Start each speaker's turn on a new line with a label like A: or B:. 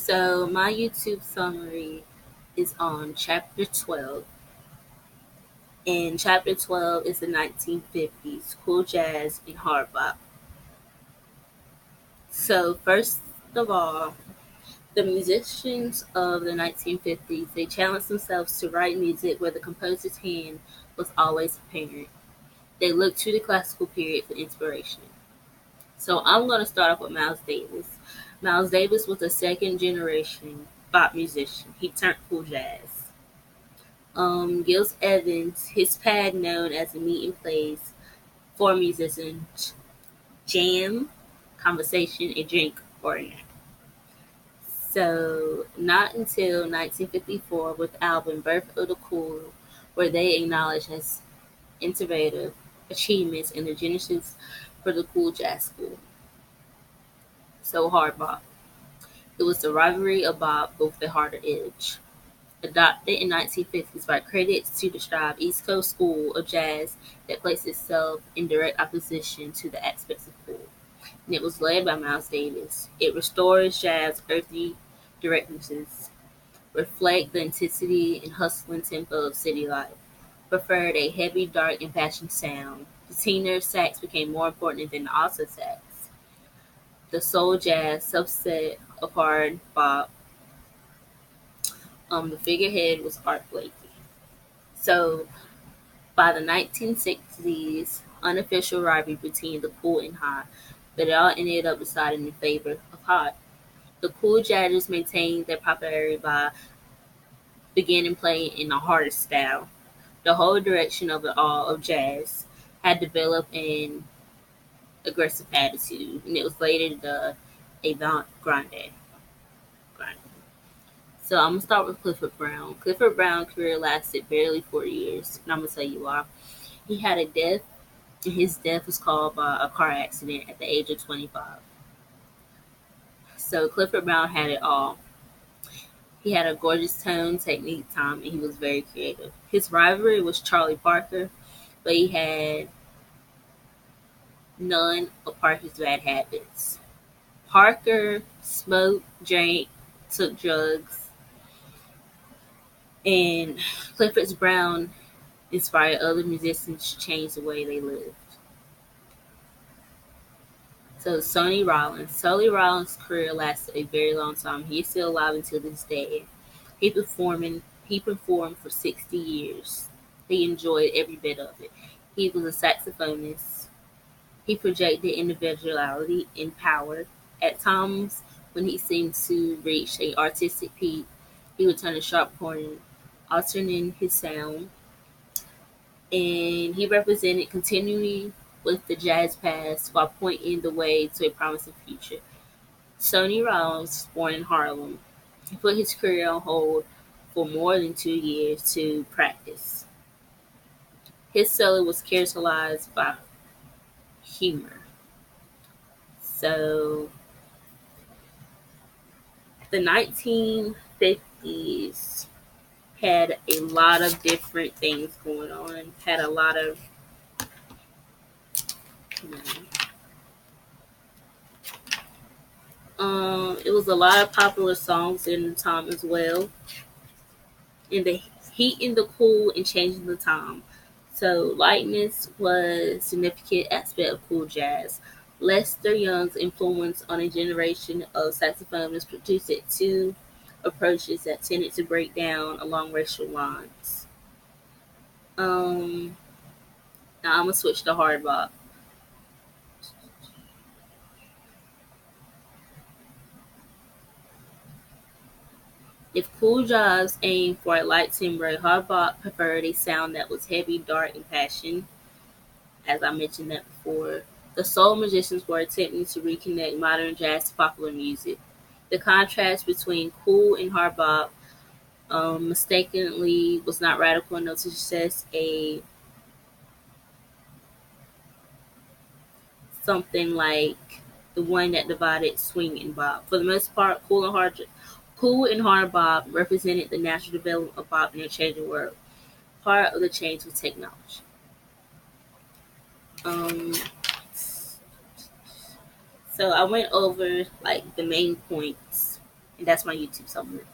A: So my YouTube summary is on chapter 12. And chapter 12 is the 1950s, cool jazz and hard bop. So first of all, the musicians of the 1950s, they challenged themselves to write music where the composer's hand was always apparent. They looked to the classical period for inspiration. So I'm going to start off with Miles Davis. Miles Davis was a second generation bop musician. He turned cool jazz. Gilles Evans, his pad known as a meeting place for musicians, jam, conversation, and drink or a nap. So not until 1954 with the album Birth of the Cool were they acknowledged as innovative achievements in the genesis for the cool jazz school. So hard bop. It was the rivalry of bop with the harder edge. Adopted in 1950s by critics to describe East Coast school of jazz that placed itself in direct opposition to the aspects of cool. And it was led by Miles Davis. It restores jazz earthy directnesses, reflect the intensity and hustling tempo of city life, preferred a heavy, dark, and passionate sound. The tenor sax became more important than the alto sax. The soul jazz subset of hard bop. The figurehead was Art Blakey. So by the 1960s, unofficial rivalry between the cool and hot, but it all ended up deciding in favor of hot. The cool jazzers maintained their popularity by beginning playing in a harder style. The whole direction of it all of jazz had developed an aggressive attitude, and it was later the avant grande. So I'm gonna start with Clifford Brown. Clifford Brown's career lasted barely 4 years, and I'm gonna tell you why. He had a death, and his death was caused by a car accident at the age of 25. So Clifford Brown had it all. He had a gorgeous tone, technique, time, and he was very creative. His rivalry was Charlie Parker, but he had none of Parker's bad habits. Parker smoked, drank, took drugs, and Clifford Brown inspired other musicians to change the way they lived. So Sonny Rollins. Sonny Rollins' career lasted a very long time. He's still alive until this day. He performed for 60 years. He enjoyed every bit of it. He was a saxophonist. He projected individuality and power. At times when he seemed to reach a artistic peak, he would turn a sharp corner, alternating his sound, and he represented continuity with the jazz past while pointing the way to a promising future. Sonny Rollins was born in Harlem. He put his career on hold for more than 2 years to practice. His solo was characterized by humor. So the 1950s had a lot of different things going on. Had a lot of, you it was a lot of popular songs in the time as well. And the heat and the cool and changing the time. So lightness was a significant aspect of cool jazz. Lester Young's influence on a generation of saxophonists produced two approaches that tended to break down along racial lines. Um, Now I'm gonna switch to hard bop. If cool jazz aimed for a light timbre, hard bop preferred a sound that was heavy, dark, and passion. As I mentioned that before, the soul musicians were attempting to reconnect modern jazz to popular music. The contrast between cool and hard bop mistakenly was not radical enough to suggest a something like the one that divided swing and bop. For the most part, cool and hard bop represented the natural development of bop in a changing world. Part of the change was technology. Um, so I went over like the main points And that's my YouTube summary.